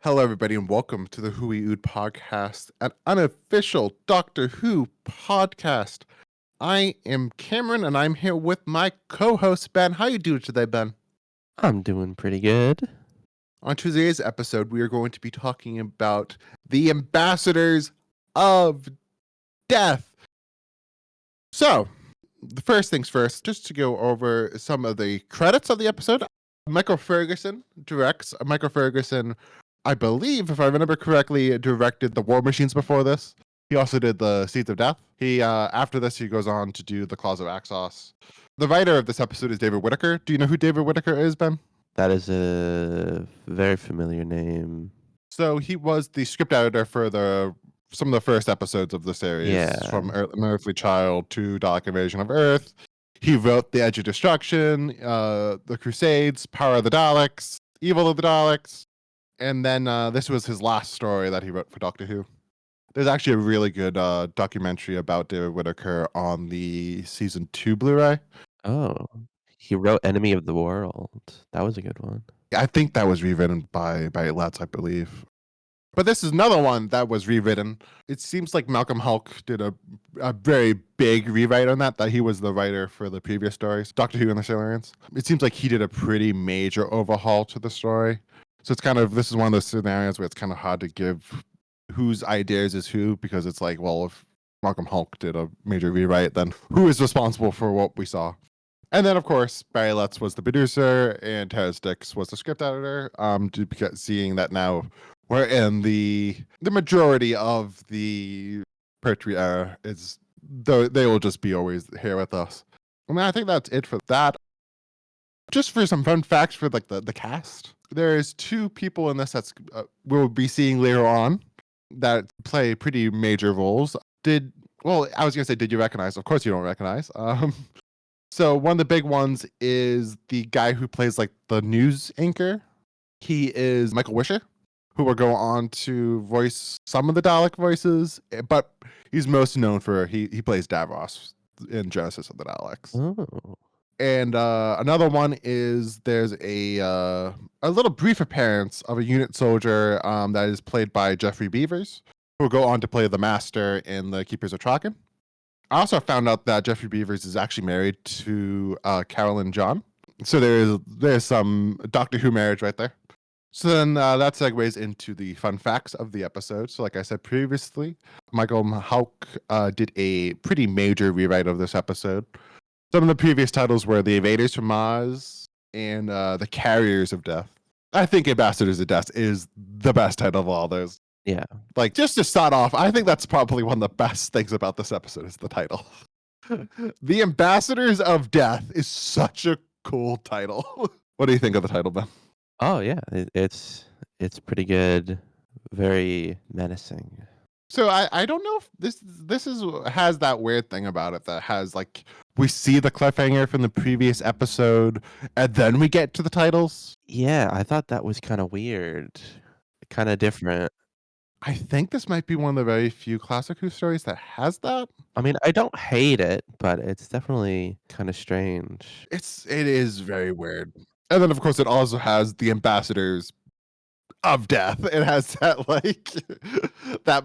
Hello, everybody, and welcome to the Wee Ood podcast, an unofficial Doctor Who podcast. I am Cameron, and I'm here with my co-host Ben. How you doing today, Ben? I'm doing pretty good. On today's episode, we are going to be talking about the ambassadors of death. So, the first things first, just to go over some of the credits of the episode. Michael Ferguson directs. Michael Ferguson, I believe, if I remember correctly, directed The War Machines before this. He also did The Seeds of Death. He after this, he goes on to do The Claws of Axos. The writer of this episode is David Whittaker. Do you know who David Whittaker is, Ben? That is a very familiar name. So he was the script editor for some of the first episodes of the series, Yeah. from An Earthly Child to Dalek Invasion of Earth. He wrote The Edge of Destruction, The Crusades, Power of the Daleks, Evil of the Daleks, and then this was his last story that he wrote for Doctor Who. There's actually a really good documentary about David Whittaker on the season 2 Blu-ray. Oh, he wrote Enemy of the World. That was a good one. I think that was rewritten by Letts, I believe. But this is another one that was rewritten. It seems like Malcolm Hulk did a very big rewrite on that he was the writer for the previous stories, Doctor Who and the Silurians. It seems like he did a pretty major overhaul to the story. So this is one of those scenarios where it's kind of hard to give whose ideas is who, because it's like, well, if Malcolm Hulk did a major rewrite, then who is responsible for what we saw? And then, of course, Barry Letts was the producer and Terrence Dix was the script editor. Seeing that now we're in the majority of the Pertwee era, they will just be always here with us. I mean, I think that's it for that. Just for some fun facts for like the cast, there's two people in this that's we'll be seeing later on that play pretty major roles. I was gonna say, did you recognize? Of course, you don't recognize. So one of the big ones is the guy who plays like the news anchor. He is Michael Wisher, who will go on to voice some of the Dalek voices, but he's most known for he plays Davros in Genesis of the Daleks. Oh. And another one is there's a little brief appearance of a unit soldier that is played by Jeffrey Beavers, who will go on to play the Master in the Keepers of Traken. I also found out that Jeffrey Beavers is actually married to Carolyn John. So there's some Doctor Who marriage right there. So then that segues into the fun facts of the episode. So like I said previously, Michael Hulk did a pretty major rewrite of this episode. Some of the previous titles were The Invaders from Mars and The Carriers of Death. I think Ambassadors of Death is the best title of all those. Yeah. Like, just to start off, I think that's probably one of the best things about this episode is the title. The Ambassadors of Death is such a cool title. What do you think of the title, Ben? Oh yeah, it's pretty good. Very menacing. So I don't know if this has that weird thing about it that has like we see the cliffhanger from the previous episode and then we get to the titles. Yeah, I thought that was kind of weird, kind of different. I think this might be one of the very few classic Who stories that has that. I mean, I don't hate it, but it's definitely kind of strange. It is very weird. And then of course it also has the ambassadors of death. It has that like that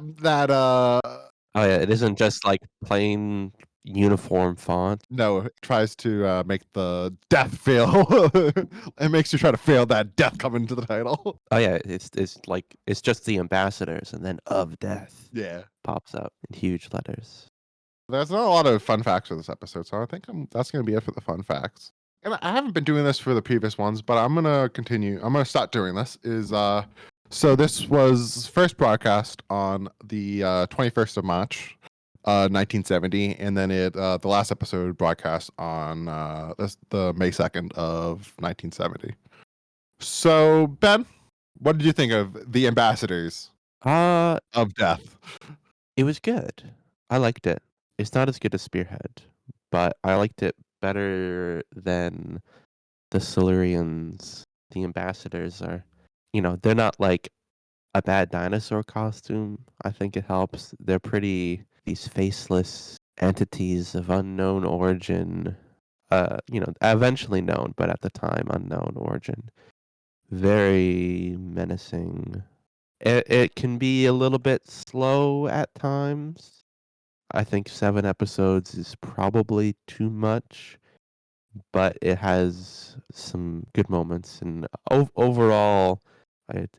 Oh yeah, it isn't just like plain uniform font. no, it tries to make the death fail. It makes you try to fail that death coming into the title. Oh yeah, it's like it's just the ambassadors and then of death Yeah. pops up in huge letters. There's not a lot of fun facts for this episode, so I think that's going to be it for the fun facts. And I haven't been doing this for the previous ones, but I'm going to continue. I'm going to start doing this. So this was first broadcast on the 21st of March, 1970, and then the last episode broadcast on the May 2nd of 1970. So Ben, what did you think of the Ambassadors of Death? It was good. I liked it. It's not as good as Spearhead, but I liked it better than the Silurians. The ambassadors are, they're not like a bad dinosaur costume. I think it helps. They're these faceless entities of unknown origin, eventually known, but at the time unknown origin. Very menacing, It can be a little bit slow at times. I think 7 episodes is probably too much, but it has some good moments, and overall,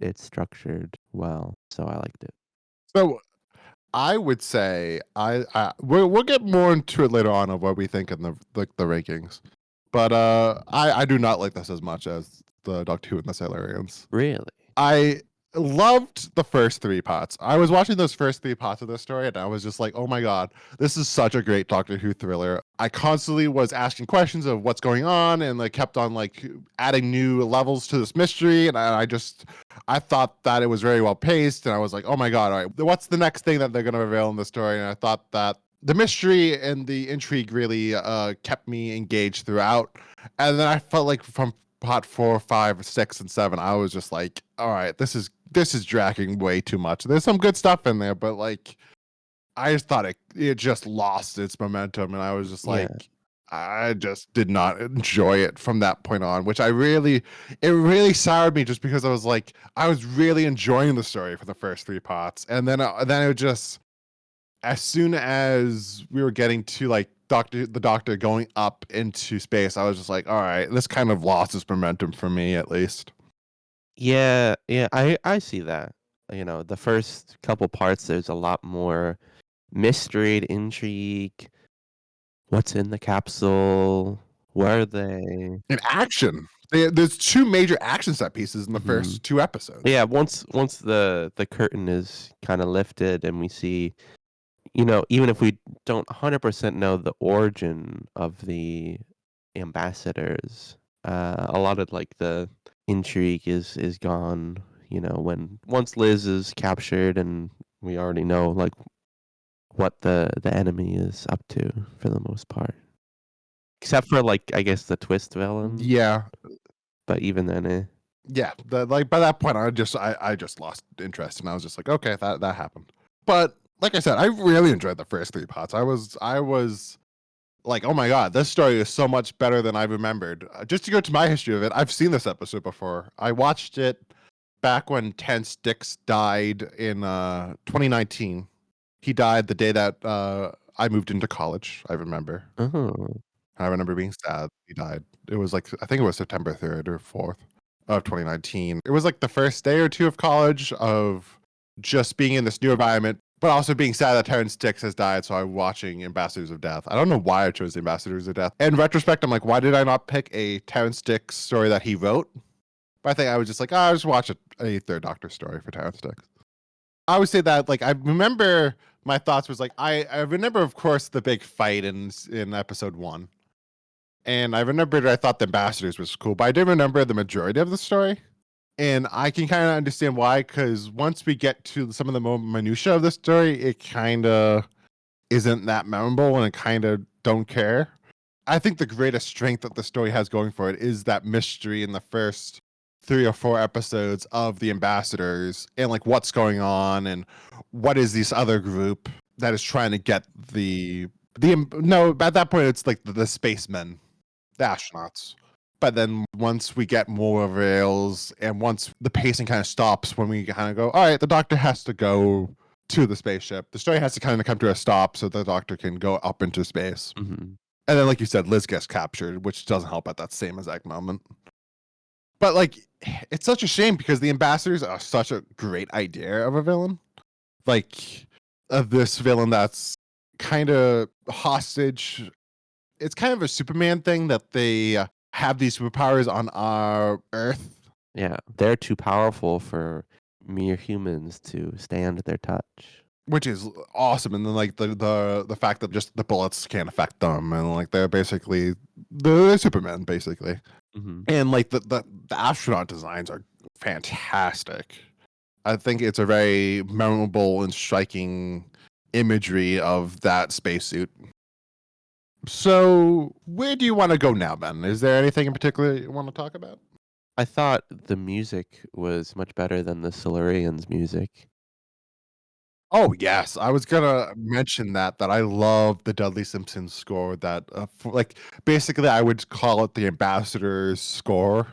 it's structured well, so I liked it. So I would say we'll get more into it later on of what we think in the rankings. But I do not like this as much as the Doctor Who and the Silurians. Really? I loved the first three parts. I was watching those first three parts of the story and I was just like, oh my God, this is such a great Doctor Who thriller. I constantly was asking questions of what's going on and like kept on like adding new levels to this mystery. And I thought that it was very well paced. And I was like, oh my God, all right, what's the next thing that they're going to reveal in the story? And I thought that the mystery and the intrigue really kept me engaged throughout. And then I felt like from part 4, 5, 6, and 7, I was just like, all right, this is dragging way too much. There's some good stuff in there, but like I just thought it just lost its momentum, and I was just Yeah. like, I just did not enjoy it from that point on, which it really soured me just because I was like, I was really enjoying the story for the first three parts, and then it just as soon as we were getting to like the doctor going up into space, I was just like, all right, this kind of lost its momentum for me at least. Yeah, I see that. You know, the first couple parts, there's a lot more mystery, intrigue. What's in the capsule? Where are they? In action, there's two major action set pieces in the Mhm. first two episodes. Yeah, once the curtain is kinda lifted and we see, even if we don't 100% know the origin of the ambassadors, a lot of, like, the intrigue is gone, when once Liz is captured and we already know, like, what the enemy is up to for the most part. Except for, like, I guess the twist villain, Yeah, but even then, eh. yeah. Like by that point, I just lost interest, and I was just like, okay, that happened. But like I said, I really enjoyed the first three parts. I was like, oh my God, this story is so much better than I remembered. Just to go to my history of it, I've seen this episode before. I watched it back when Terrence Dicks died in 2019. He died the day that I moved into college. I remember. Oh. I remember being sad he died. It was like I think it was September 3rd or 4th of 2019. It was like the first day or two of college of just being in this new environment, but also being sad that Terrence Dicks has died. So I'm watching Ambassadors of Death. I don't know why I chose the Ambassadors of Death. In retrospect, I'm like, why did I not pick a Terrence Dicks story that he wrote? But I think I was just like, oh, I'll just watch a Third Doctor story for Terrence Dicks. I would say that like I remember my thoughts was like I remember of course the big fight in episode 1. And I remembered I thought the ambassadors was cool, but I didn't remember the majority of the story. And I can kind of understand why, because once we get to some of the more minutia of the story, it kind of isn't that memorable, and I kind of don't care. I think the greatest strength that the story has going for it is that mystery in the first 3 or 4 episodes of the ambassadors and like what's going on and what is this other group that is trying to get no, at that point it's like the spacemen, the astronauts. But then once we get more rails and once the pacing kind of stops, when we kind of go, all right, the doctor has to go to the spaceship. The story has to kind of come to a stop so the doctor can go up into space. Mhm. And then, like you said, Liz gets captured, which doesn't help at that same exact moment. But like, it's such a shame because the ambassadors are such a great idea of a villain. Like, of this villain that's kind of hostage. It's kind of a Superman thing that they have these superpowers on our Earth, Yeah, they're too powerful for mere humans to stand their touch. which is awesome. And then like the fact that just the bullets can't affect them, and like they're Superman basically. Mhm. And like the astronaut designs are fantastic. I think it's a very memorable and striking imagery of that spacesuit. So, where do you want to go now, Ben? Is there anything in particular you want to talk about? I thought the music was much better than the Silurians' music. Oh yes, I was gonna mention that I love the Dudley Simpson score. That like basically, I would call it the Ambassador's score.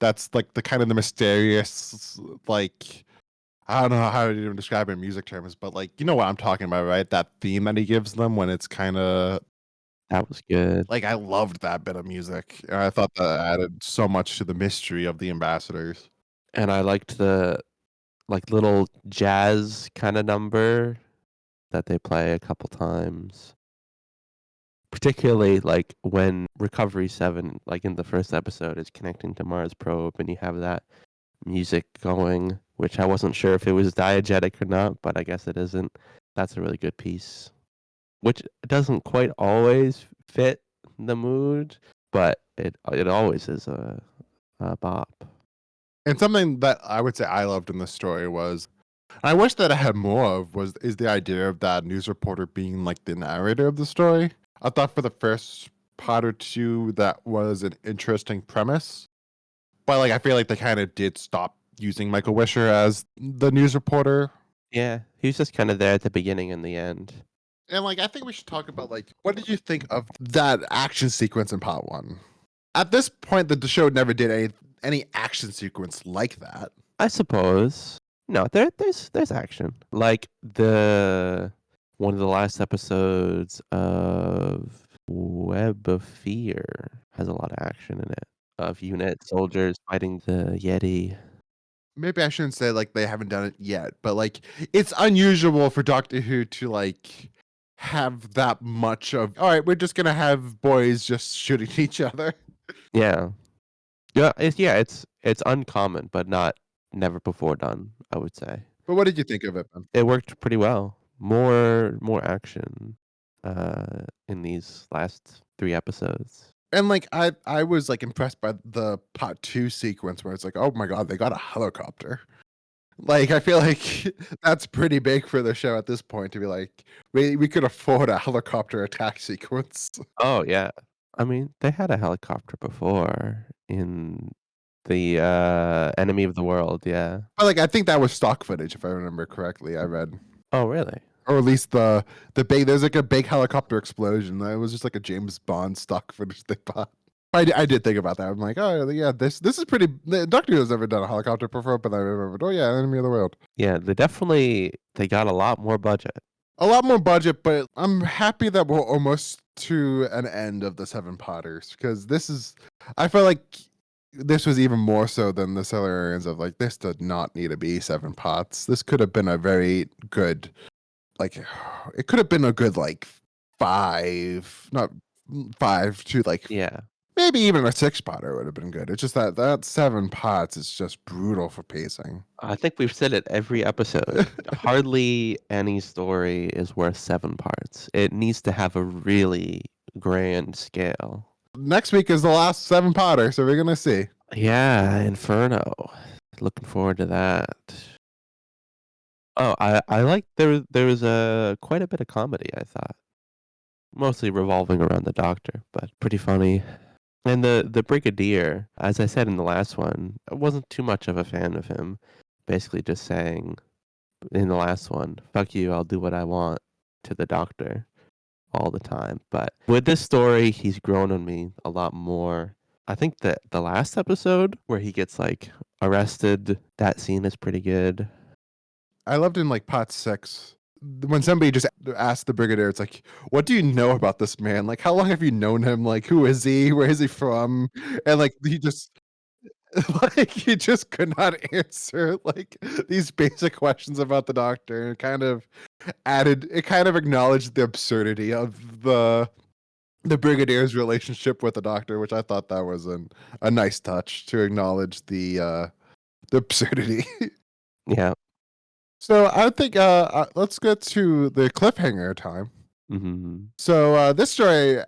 That's like the kind of the mysterious, like I don't know how to even describe it in music terms, but like you know what I'm talking about, right? That theme that he gives them when it's kind of That was good. like I loved that bit of music. And I thought that added so much to the mystery of the ambassadors. And I liked the like little jazz kind of number that they play a couple times. Particularly like when Recovery 7, like in the first episode, is connecting to Mars probe and you have that music going, which I wasn't sure if it was diegetic or not, but I guess it isn't. That's a really good piece, which doesn't quite always fit the mood, but it always is a bop. And something that I would say I loved in this story was I wish that I had more of is the idea of that news reporter being like the narrator of the story. I thought for the first part or two that was an interesting premise. But like I feel like they kind of did stop using Michael Wisher as the news reporter. Yeah, he was just kind of there at the beginning and the end. And like I think we should talk about like what did you think of that action sequence in part one? At this point the show never did any action sequence like that. I suppose. No, there's action. Like the one of the last episodes of Web of Fear has a lot of action in it. Of unit soldiers fighting the Yeti. Maybe I shouldn't say like they haven't done it yet, but like it's unusual for Doctor Who to like have that much of all right, we're just gonna have boys just shooting each other. Yeah. It's uncommon, but not never before done, I would say. But what did you think of it, man? It worked pretty well. More action in these last 3 episodes. And like I was like impressed by the part two sequence where it's like, oh my god, they got a helicopter. Like I feel like that's pretty big for the show at this point to be like, we could afford a helicopter attack sequence. Oh, yeah. I mean, they had a helicopter before in the, Enemy of the World, yeah. But like I think that was stock footage if I remember correctly. I read. Oh, really? Or at least the big there's like a big helicopter explosion. It was just like a James Bond stock footage they bought. I did think about that. I'm like, oh yeah, this is pretty. Doctor Who has never done a helicopter before, but I remembered. Oh yeah, Enemy of the World. Yeah, they got a lot more budget. A lot more budget, but I'm happy that we're almost to an end of the Seven Potters because this is. I feel like this was even more so than the Silurians of like this did not need to be seven pots. This could have been a very good like it could have been a good like five, not 5 to like Yeah. maybe even a 6-potter would have been good. It's just that 7 pots is just brutal for pacing. I think we've said it every episode. Hardly any story is worth 7 parts. It needs to have a really grand scale. Next week is the last 7-potter, so we're gonna see. Yeah, Inferno. Looking forward to that. Oh, I like there was quite a bit of comedy, I thought. Mostly revolving around the Doctor, but pretty funny. And the Brigadier, as I said in the last one, I wasn't too much of a fan of him. Basically just saying in the last one, fuck you, I'll do what I want to the Doctor all the time. But with this story, he's grown on me a lot more. I think that the last episode where he gets like arrested, that scene is pretty good. I loved in like pot 6 when somebody just asked the Brigadier, it's like, what do you know about this man? Like, how long have you known him? Like, who is he? Where is he from? And like, he just like he just could not answer like these basic questions about the Doctor. And it kind of acknowledged the absurdity of the Brigadier's relationship with the Doctor, which I thought that was a nice touch to acknowledge the absurdity. Yeah. So I think let's get to the cliffhanger time. Hmm. So this story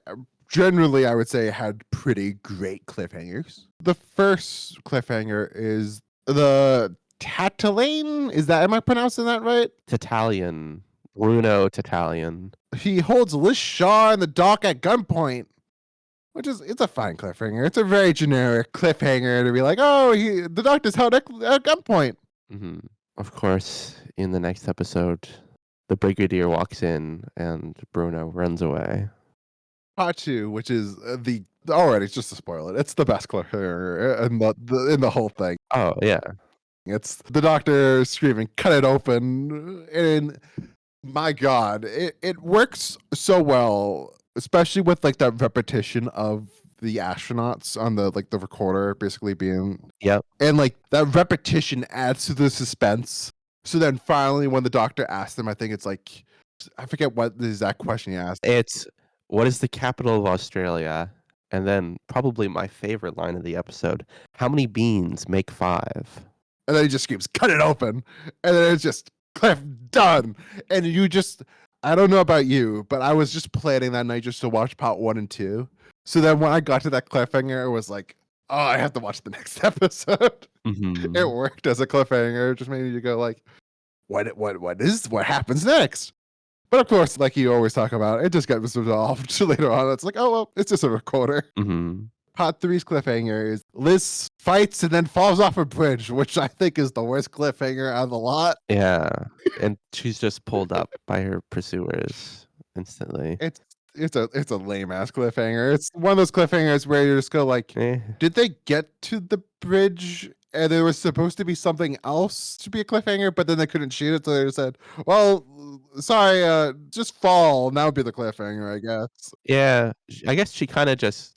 generally I would say had pretty great cliffhangers. The first cliffhanger is the Tatillane. Am I pronouncing that right? Tatalian. Bruno Tatalian. He holds Liz Shaw in the dock at gunpoint. It's a fine cliffhanger. It's a very generic cliffhanger to be like, oh, the Doctor's held at gunpoint. Hmm. Of course, in the next episode, the Brigadier walks in and Bruno runs away. Part 2, which is already just to spoil it, it's the best cliffhanger in the whole thing. Oh, yeah. It's the doctor screaming, "Cut it open!" And my God, it works so well, especially with like that repetition of the astronauts on the recorder basically being, Yep. and like that repetition adds to the suspense. So then finally, when the doctor asks them, I think it's like, I forget what the exact question he asked. It's, "What is the capital of Australia?" And then probably my favorite line of the episode, "How many beans make 5?" And then he just screams, "Cut it open!" And then it's just Cliff done. And you just, I don't know about you, but I was just planning that night just to watch part 1 and 2. So then when I got to that cliffhanger, it was like, oh, I have to watch the next episode. It Mhm. worked as a cliffhanger. It just made you go like, what happens next? But of course, like you always talk about, it just gets resolved later on. It's like, oh well, it's just a recorder. Mhm. Part three's cliffhanger is Liz fights and then falls off a bridge, which I think is the worst cliffhanger out of the lot. Yeah, and she's just pulled up by her pursuers instantly. It's it's a lame ass cliffhanger. It's one of those cliffhangers where you just go like, Eh. did they get to the bridge and there was supposed to be something else to be a cliffhanger, but then they couldn't shoot it, so they said, "Well, sorry, just fall." And that would be the cliffhanger, I guess. Yeah, I guess she kinda just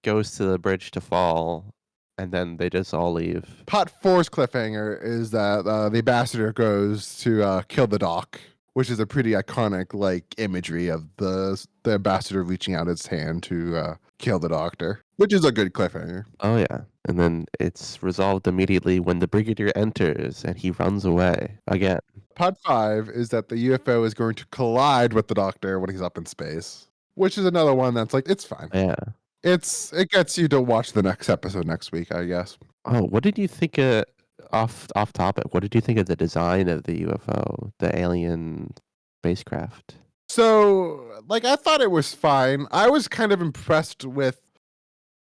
goes to the bridge to fall, and then they just all leave. Part four's cliffhanger is that the ambassador goes to kill the doc, which is a pretty iconic like imagery of the ambassador reaching out his hand to kill the doctor, which is a good cliffhanger. Oh, yeah, and then it's resolved immediately when the brigadier enters and he runs away again. Part five is that the UFO is going to collide with the doctor when he's up in space, which is another one that's like, it's fine. Yeah. It gets you to watch the next episode next week, I guess. Oh, what did you think of off topic, what did you think of the design of the UFO, the alien spacecraft? So, like, I thought it was fine. I was kind of impressed with,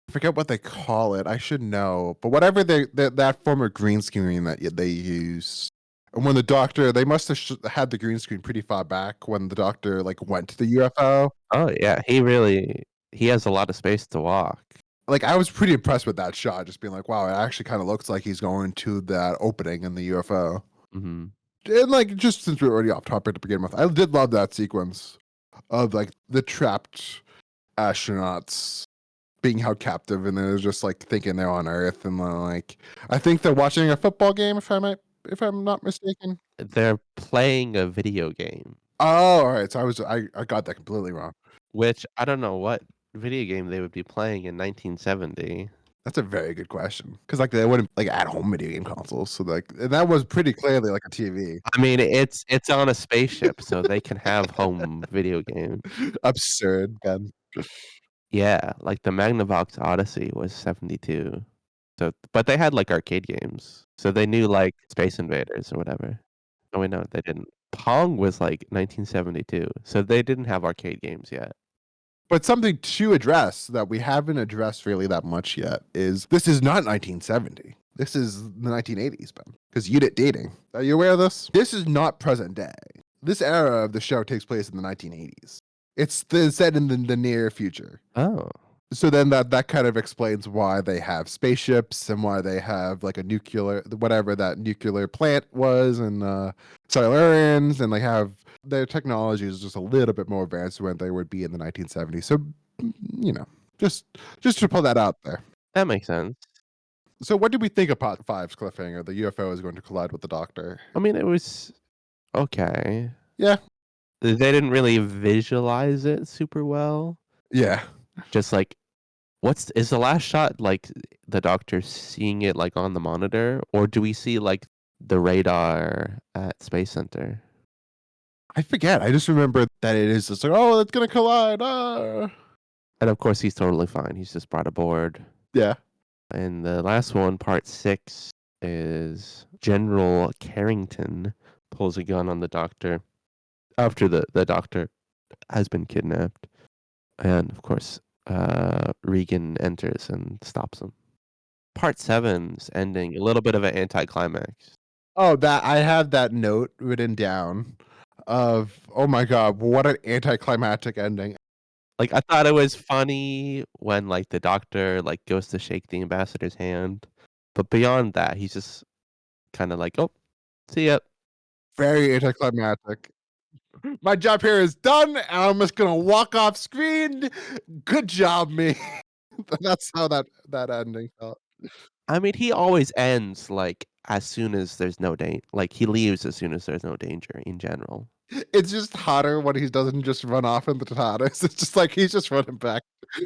I forget what they call it. I should know, but whatever that former green screen that they use. And when the doctor, they must have had the green screen pretty far back when the doctor like went to the UFO. Oh, yeah, he has a lot of space to walk. Like I was pretty impressed with that shot, just being like, wow, it actually kind of looks like he's going to that opening in the UFO. Mhm. And like, just since we're already off topic to begin with, I did love that sequence of like the trapped astronauts being held captive, and they're just like thinking they're on Earth, and like I think they're watching a football game, if I'm not mistaken. They're playing a video game, Oh, all right. So I got that completely wrong. which I don't know what video game they would be playing in 1970. That's a very good question because like they wouldn't like at home video game consoles, so like, and that was pretty clearly like a TV. I mean, it's on a spaceship, so they can have home video games. Absurd, man. Yeah, like the Magnavox Odyssey was 72. So but they had, like, arcade games, so they knew, like, Space Invaders or whatever. Oh, wait, no, they didn't. Pong was, like, 1972, so they didn't have arcade games yet. But something to address that we haven't addressed really that much yet is this is not 1970. This is the 1980s, Ben. Because unit dating. Are you aware of this? This is not present day. This era of the show takes place in the 1980s. It's set in the near future. Oh. So then that kind of explains why they have spaceships and why they have like a nuclear, whatever that nuclear plant was, and Silurians, and they have their technology is just a little bit more advanced than they would be in the 1970s. So, you know, just to pull that out there. That makes sense. So what did we think of Part Five's cliffhanger? The UFO is going to collide with the Doctor. I mean, it was okay. Yeah, They didn't really visualize it super well. yeah. Just, like, is the last shot, like, the doctor seeing it, like, on the monitor, or do we see, like, the radar at Space Center? I forget. I just remember that it is just like, oh, it's gonna collide. Ah. And, of course, he's totally fine, he's just brought aboard. Yeah. And the last one, part 6, is General Carrington pulls a gun on the doctor after the doctor has been kidnapped. And, of course, Regan enters and stops him. Part 7's ending, a little bit of an anticlimax. Oh, that I have that note written down of, oh my god, what an anticlimactic ending. Like, I thought it was funny when, like, the doctor, like, goes to shake the ambassador's hand, but beyond that, he's just kind of like, oh, see ya. Very anticlimactic. My job here is done, and I'm just gonna walk off screen. Good job, me. That's how that ending felt. I mean, he always ends like as soon as there's no danger. Like he leaves as soon as there's no danger in general. It's just hotter when he doesn't just run off into the TARDIS. It's just like he's just running back.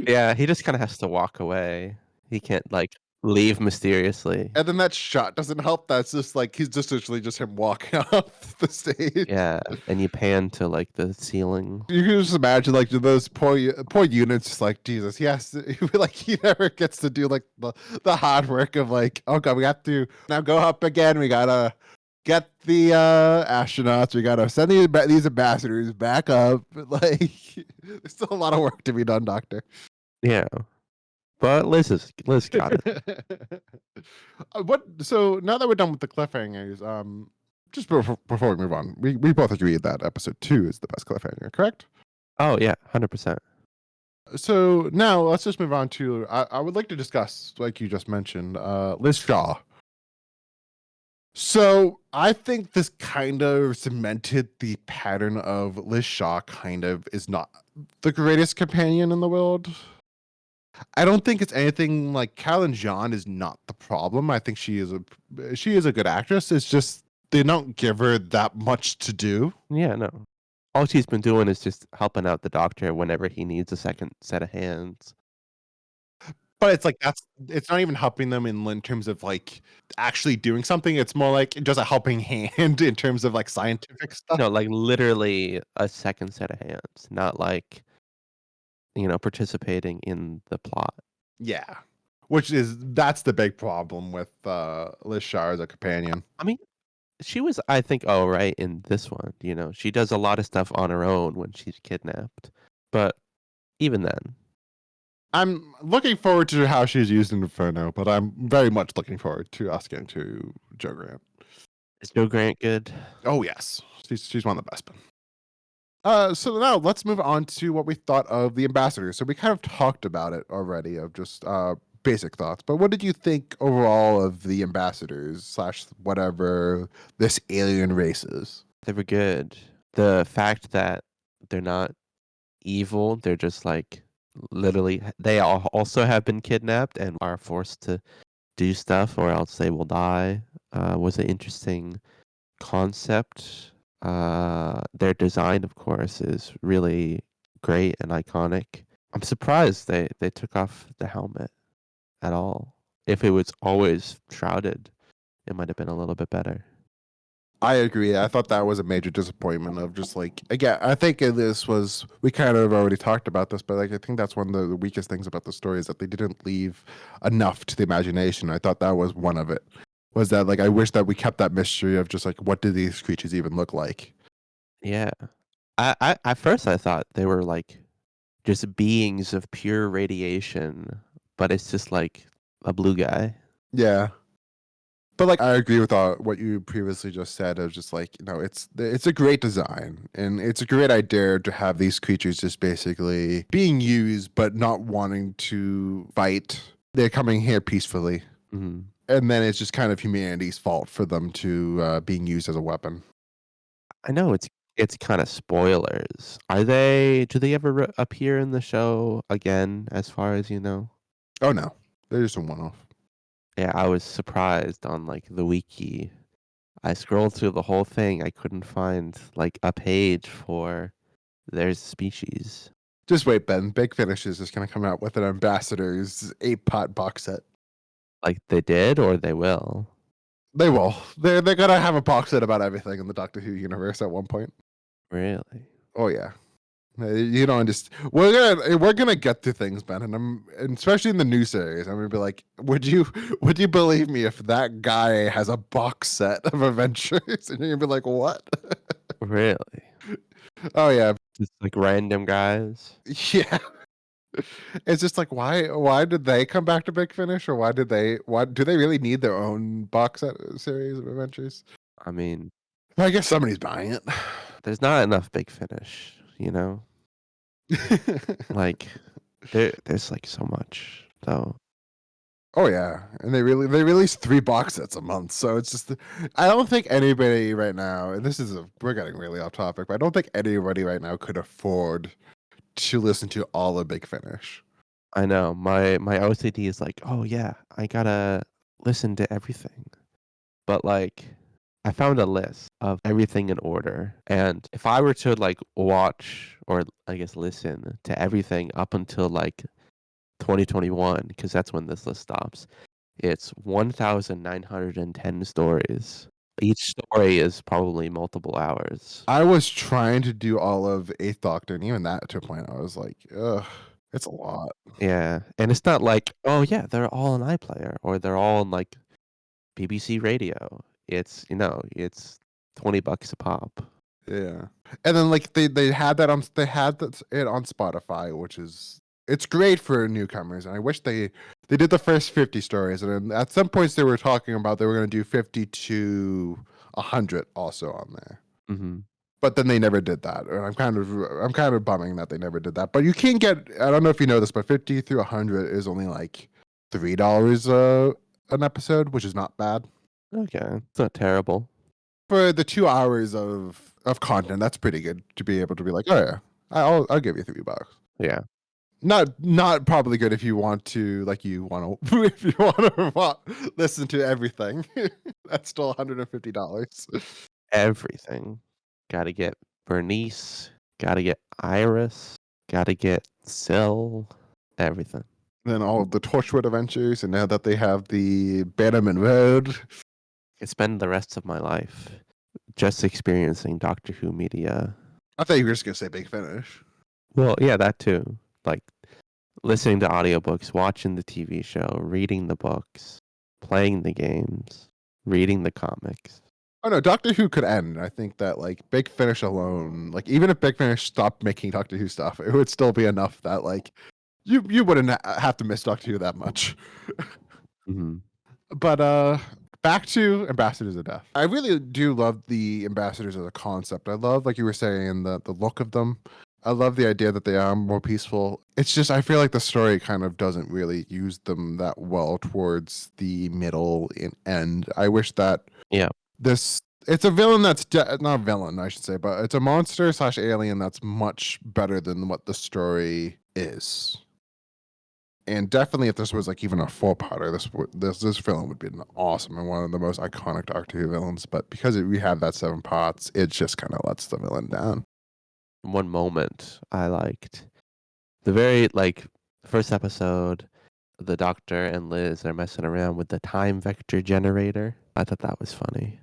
Yeah, he just kind of has to walk away. He can't like leave mysteriously. And then that shot doesn't help. That's just like he's just literally just him walking off the stage. Yeah, and you pan to like the ceiling. You can just imagine like those poor units, just like Jesus. He has to like he never gets to do like the hard work of like, oh god, we have to now go up again. We gotta get the astronauts. We gotta send these ambassadors back up. Like there's still a lot of work to be done, Doctor. Yeah, but Liz got it. What? So now that we're done with the cliffhangers, just before we move on, we both agree that episode 2 is the best cliffhanger, correct? Oh yeah, 100%. So now let's just move on to I would like to discuss, like you just mentioned, Liz Shaw. So I think this kind of cemented the pattern of Liz Shaw kind of is not the greatest companion in the world. I don't think it's anything like Callan Jean is not the problem. I think she is a good actress. It's just they don't give her that much to do. Yeah, no. All she's been doing is just helping out the doctor whenever he needs a second set of hands. But it's like it's not even helping them in terms of like actually doing something. It's more like just a helping hand in terms of like scientific stuff. No, like literally a second set of hands, not like, participating in the plot. Yeah. That's the big problem with Liz Shaw as a companion. I mean, she was, I think, all right in this one. She does a lot of stuff on her own when she's kidnapped. But even then, I'm looking forward to how she's used in Inferno, but I'm very much looking forward to us getting to Joe Grant. is Joe Grant good? Oh yes, she's one of the best. So now let's move on to what we thought of the ambassador. So we kind of talked about it already, of just basic thoughts. But what did you think overall of the ambassadors / whatever this alien race is? They were good. The fact that they're not evil, they're just like literally, they all also have been kidnapped and are forced to do stuff or else they will die, was an interesting concept. Their design, of course, is really great and iconic. I'm surprised they took off the helmet at all. If it was always shrouded, it might have been a little bit better. I agree. I thought that was a major disappointment of just like, again, I think we kind of already talked about this, but like, I think that's one of the weakest things about the story is that they didn't leave enough to the imagination. I thought that was one of it, was that like, I wish that we kept that mystery of just like, what do these creatures even look like? Yeah. I at first I thought they were like just beings of pure radiation, but it's just like a blue guy. Yeah. But like I agree with what you previously just said of just like, it's a great design and it's a great idea to have these creatures just basically being used but not wanting to fight. They're coming here peacefully. Mhm. And then it's just kind of humanity's fault for them to being used as a weapon. I know it's kind of spoilers. Do they ever appear in the show again as far as you know? Oh no. They're just a one-off. Yeah, I was surprised on like the wiki. I scrolled through the whole thing. I couldn't find like a page for their species. Just wait, Ben. Big Finish is just gonna come out with an Ambassadors 8-pot box set. Like they did or they will. They will. They're gonna have a box set about everything in the Doctor Who universe at one point. Really? Oh yeah. You don't understand. We're gonna get to things, Ben, and especially in the new series. I'm gonna be like, would you believe me if that guy has a box set of adventures? And you're gonna be like, what? Really? Oh yeah, Just like random guys? yeah. It's just like why did they come back to Big Finish, or why do they really need their own box set series of adventures? I mean, I guess somebody's buying it. there's not enough Big Finish, you know? Like there's like so much though. Oh yeah, and they release 3 box sets a month, so it's just I don't think anybody right now, and we're getting really off topic, but I don't think anybody right now could afford to listen to all of Big Finish. I know. My OCD is like, "Oh, yeah, I gotta listen to everything." But, like, I found a list of everything in order, and if I were to, like, watch or, I guess, listen to everything up until, like, 2021, because that's when this list stops, it's 1,910 stories. Each story is probably multiple hours. I was trying to do all of Eighth Doctor, and even that to a point, I was like, ugh, it's a lot. Yeah, and it's not like, "Oh, yeah, they're all on iPlayer," or they're all on, like, BBC Radio. It's, it's $20 a pop. Yeah, and then like they had it on Spotify, which is it's great for newcomers. And I wish they did the first 50 stories, and then at some points they were talking about they were going to do 50 to 100 also on there. Mhm. But then they never did that, and I'm kind of bumming that they never did that. But you can get I don't know if you know this, but 50 through 100 is only like $3 an episode, which is not bad Okay, it's not terrible. for the 2 hours of content. That's pretty good to be able to be like, oh yeah, I'll give you $3. Yeah. Not probably good if you want to like you want to if you want to listen to everything. That's still $150. Everything. Gotta get Bernice, gotta get Iris, gotta get Syl, everything. Then all of the Torchwood adventures, and now that they have the Bannerman Road. I could spend the rest of my life just experiencing Doctor Who media. I thought you were just gonna say Big Finish. Well, yeah, that too. Like listening to audiobooks, watching the TV show, reading the books, playing the games, reading the comics. Oh no, Doctor Who could end. I think that like Big Finish alone, like even if Big Finish stopped making Doctor Who stuff, it would still be enough that like you wouldn't have to miss Doctor Who that much. Mhm. But back to Ambassadors of Death. I really do love the Ambassadors as a concept. I love, like you were saying, the look of them. I love the idea that they are more peaceful. It's just I feel like the story kind of doesn't really use them that well towards the middle and end. I wish that Yeah. this it's a villain that's not a villain, I should say, but it's a monster slash alien that's much better than what the story is. And definitely, if this was like even a 4-parter, this villain would be an awesome and one of the most iconic Doctor Who villains. But because we have that 7 parts, it just kind of lets the villain down. One moment I liked. The very first episode, the Doctor and Liz are messing around with the time vector generator. I thought that was funny.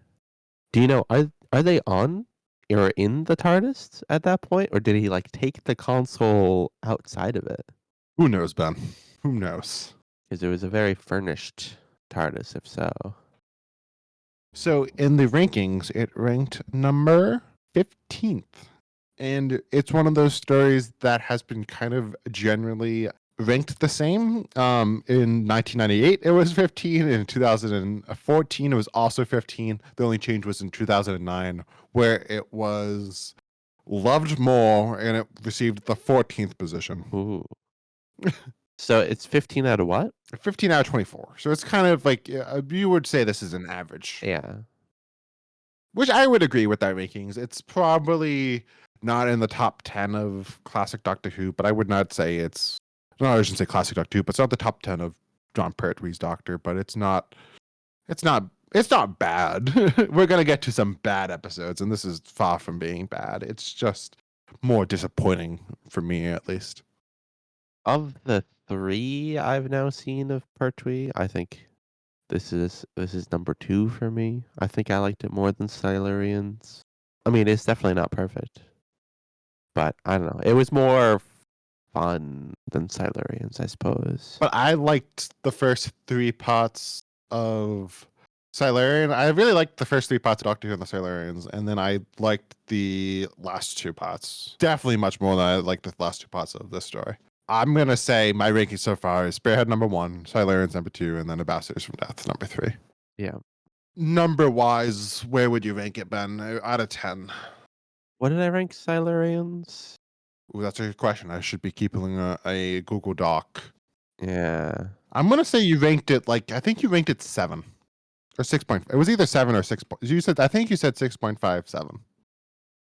Do you know are they on or in the TARDIS at that point, or did he take the console outside of it? Who knows, Ben? Who knows? Because it was a very furnished TARDIS, if so. So in the rankings, it ranked number 15th. And it's one of those stories that has been kind of generally ranked the same. In 1998, it was 15. In 2014, it was also 15. The only change was in 2009, where it was loved more and it received the 14th position. Ooh. So it's 15 out of what? 15 out of 24. So it's kind of like you would say this is an average. Yeah. Which I would agree with that rankings. It's probably not in the top 10 of classic Doctor Who, but I would not say it's no, I shouldn't say classic Doctor Who, but it's not the top 10 of John Pertwee's Doctor, but it's not bad. We're gonna get to some bad episodes, and this is far from being bad. It's just more disappointing for me, at least. Of the 3 I've now seen of Pertwee, I think this is number 2 for me. I think I liked it more than Silurians. I mean, it's definitely not perfect. But I don't know. It was more fun than Silurians, I suppose. But I liked the first 3 parts of Silurian. I really liked the first 3 parts of Doctor Who and the Silurians, and then I liked the last 2 parts. Definitely much more than I liked the last 2 parts of this story. I'm gonna say my ranking so far is Spearhead number 1, Silurians number 2, and then Ambassadors from Death number 3. Yeah. Number wise, where would you rank it, Ben? Out of 10. What did I rank Silurians? Ooh, that's a good question. I should be keeping a Google Doc. Yeah. I'm gonna say you ranked it like I think you ranked it 7 or 6 point. It was either 7 or 6. You said I think you said 6.57.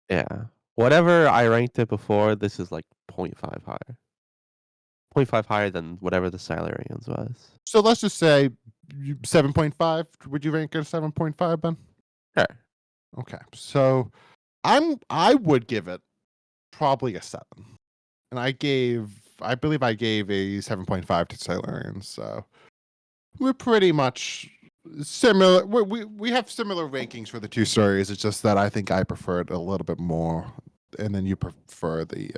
Yeah. Whatever I ranked it before, this is like 0.5 higher. 0.5 higher than whatever the Silurians was. So let's just say 7.5. Would you rank it a 7.5, Ben? Sure. Okay. So I would give it probably a 7. And I believe I gave a 7.5 to Silurians. So we're pretty much similar. We have similar rankings for the two stories. It's just that I think I prefer it a little bit more, and then you prefer the.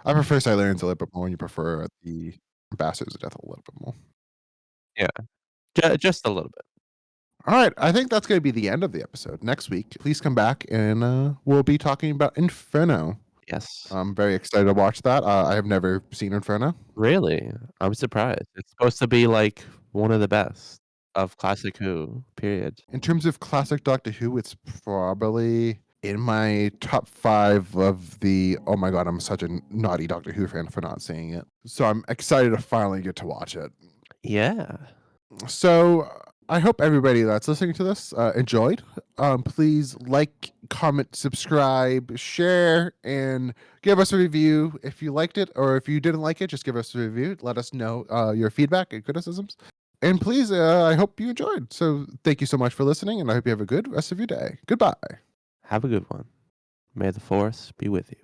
I prefer Silurians a little bit more, and you prefer the Ambassadors of Death a little bit more. Yeah. Just a little bit. All right, I think that's going to be the end of the episode. Next week, please come back, and we'll be talking about Inferno. Yes. I'm very excited to watch that. I have never seen Inferno. Really? I'm surprised. It's supposed to be like one of the best of classic Who, period. In terms of classic Doctor Who, it's probably in my top 5 of the. Oh my god, I'm such a naughty Doctor Who fan for not seeing it. So I'm excited to finally get to watch it. Yeah. So I hope everybody that's listening to this enjoyed. Please like, comment, subscribe, share, and give us a review if you liked it, or if you didn't like it, just give us a review. Let us know your feedback and criticisms. And please, I hope you enjoyed. So thank you so much for listening, and I hope you have a good rest of your day. Goodbye. Have a good one. May the force be with you.